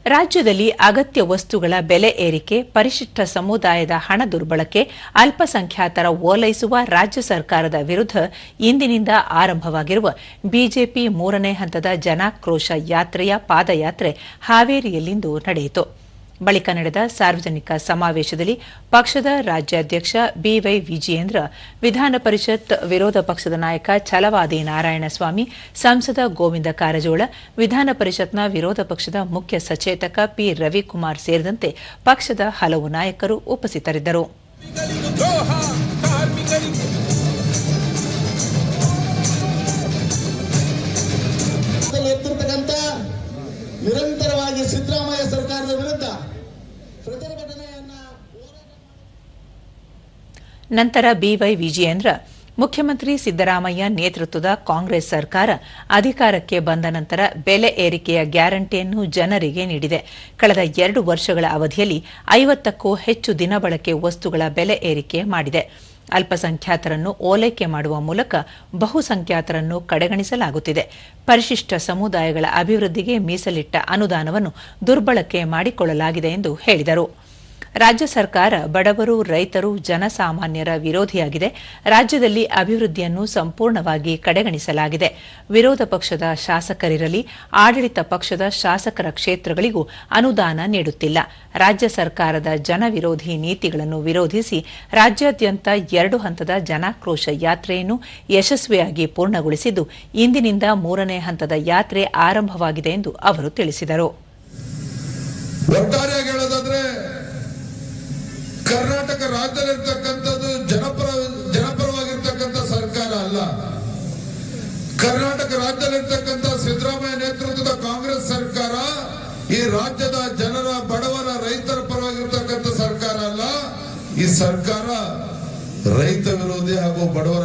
ರಾಜ್ಯದಲ್ಲಿ ಅಗತ್ಯ ವಸ್ತುಗಳ ಬೆಲೆ ಏರಿಕೆ, ಪರಿಶಿಷ್ಟ ಸಮುದಾಯದ ಹಣ ದುರ್ಬಳಕೆ, ಅಲ್ಪಸಂಖ್ಯಾತರ ಓಲೈಸುವ ರಾಜ್ಯ ಸರ್ಕಾರದ ವಿರುದ್ಧ ಇಂದಿನಿಂದ ಆರಂಭವಾಗಿರುವ ಬಿಜೆಪಿ 3ನೇ ಹಂತದ ಜನಾಕ್ರೋಶ ಯಾತ್ರೆಯ ಪಾದಯಾತ್ರೆ ಹಾವೇರಿಯಲ್ಲಿಂದು ನಡೆಯಿತು. ಬಳಿಕ ನಡೆದ ಸಾರ್ವಜನಿಕ ಸಮಾವೇಶದಲ್ಲಿ ಪಕ್ಷದ ರಾಜ್ಯಾಧ್ಯಕ್ಷ ಬಿವೈ ವಿಜಯೇಂದ್ರ, ವಿಧಾನ ಪರಿಷತ್ ವಿರೋಧ ಪಕ್ಷದ ನಾಯಕ ಛಲವಾದಿ ನಾರಾಯಣಸ್ವಾಮಿ, ಸಂಸದ ಗೋವಿಂದ ಕಾರಜೋಳ, ವಿಧಾನ ಪರಿಷತ್ನ ವಿರೋಧ ಪಕ್ಷದ ಮುಖ್ಯ ಸಚೇತಕ ಪಿ ರವಿಕುಮಾರ್ ಸೇರಿದಂತೆ ಪಕ್ಷದ ಹಲವು ನಾಯಕರು ಉಪಸ್ಥಿತರಿದ್ದರು. ನಿರಂತರವಾಗಿ ಸಿದ್ದರಾಮಯ್ಯ ಸರ್ಕಾರದ ವಿರುದ್ಧ ನಂತರ ಬಿವೈ ವಿಜಯೇಂದ್ರ, ಮುಖ್ಯಮಂತ್ರಿ ಸಿದ್ದರಾಮಯ್ಯ ನೇತೃತ್ವದ ಕಾಂಗ್ರೆಸ್ ಸರ್ಕಾರ ಅಧಿಕಾರಕ್ಕೆ ಬಂದ ನಂತರ ಬೆಲೆ ಏರಿಕೆಯ ಗ್ಯಾರಂಟಿಯನ್ನು ಜನರಿಗೆ ನೀಡಿದೆ. ಕಳೆದ 2 ವರ್ಷಗಳ ಅವಧಿಯಲ್ಲಿ 50ಕ್ಕೂ ಹೆಚ್ಚು ದಿನಬಳಕೆ ವಸ್ತುಗಳ ಬೆಲೆ ಏರಿಕೆ ಮಾಡಿದೆ. ಅಲ್ಪಸಂಖ್ಯಾತರನ್ನು ಓಲೈಕೆ ಮಾಡುವ ಮೂಲಕ ಬಹುಸಂಖ್ಯಾತರನ್ನು ಕಡೆಗಣಿಸಲಾಗುತ್ತಿದೆ. ಪರಿಶಿಷ್ಟ ಸಮುದಾಯಗಳ ಅಭಿವೃದ್ಧಿಗೆ ಮೀಸಲಿಟ್ಟ ಅನುದಾನವನ್ನು ದುರ್ಬಳಕೆ ಮಾಡಿಕೊಳ್ಳಲಾಗಿದೆ ಎಂದು ಹೇಳಿದರು. ರಾಜ್ಯ ಸರ್ಕಾರ ಬಡವರು, ರೈತರು, ಜನಸಾಮಾನ್ಯರ ವಿರೋಧಿಯಾಗಿದೆ. ರಾಜ್ಯದಲ್ಲಿ ಅಭಿವೃದ್ಧಿಯನ್ನು ಸಂಪೂರ್ಣವಾಗಿ ಕಡೆಗಣಿಸಲಾಗಿದೆ. ವಿರೋಧ ಪಕ್ಷದ ಶಾಸಕರಿರಲಿ, ಆಡಳಿತ ಪಕ್ಷದ ಶಾಸಕರ ಕ್ಷೇತ್ರಗಳಿಗೂ ಅನುದಾನ ನೀಡುತ್ತಿಲ್ಲ. ರಾಜ್ಯ ಸರ್ಕಾರದ ಜನವಿರೋಧಿ ನೀತಿಗಳನ್ನು ವಿರೋಧಿಸಿ ರಾಜ್ಯಾದ್ಯಂತ 2 ಹಂತದ ಜನಾಕ್ರೋಶ ಯಾತ್ರೆಯನ್ನು ಯಶಸ್ವಿಯಾಗಿ ಪೂರ್ಣಗೊಳಿಸಿದ್ದು, ಇಂದಿನಿಂದ 3ನೇ ಹಂತದ ಯಾತ್ರೆ ಆರಂಭವಾಗಿದೆ ಎಂದು ಅವರು ತಿಳಿಸಿದರು. ಕರ್ನಾಟಕ ರಾಜ್ಯದಲ್ಲಿರ್ತಕ್ಕಂಥದ್ದು ಜನಪರವಾಗಿರ್ತಕ್ಕಂಥ ಸರ್ಕಾರ ಅಲ್ಲ. ಕರ್ನಾಟಕ ರಾಜ್ಯದಲ್ಲಿರ್ತಕ್ಕಂಥ ಸಿದ್ದರಾಮಯ್ಯ ನೇತೃತ್ವದ ಕಾಂಗ್ರೆಸ್ ಸರ್ಕಾರ ಈ ರಾಜ್ಯದ ಜನರ, ಬಡವರ, ರೈತರ ಪರವಾಗಿರ್ತಕ್ಕಂಥ ಸರ್ಕಾರ ಅಲ್ಲ. ಈ ಸರ್ಕಾರ ರೈತ ವಿರೋಧಿ ಹಾಗೂ ಬಡವರ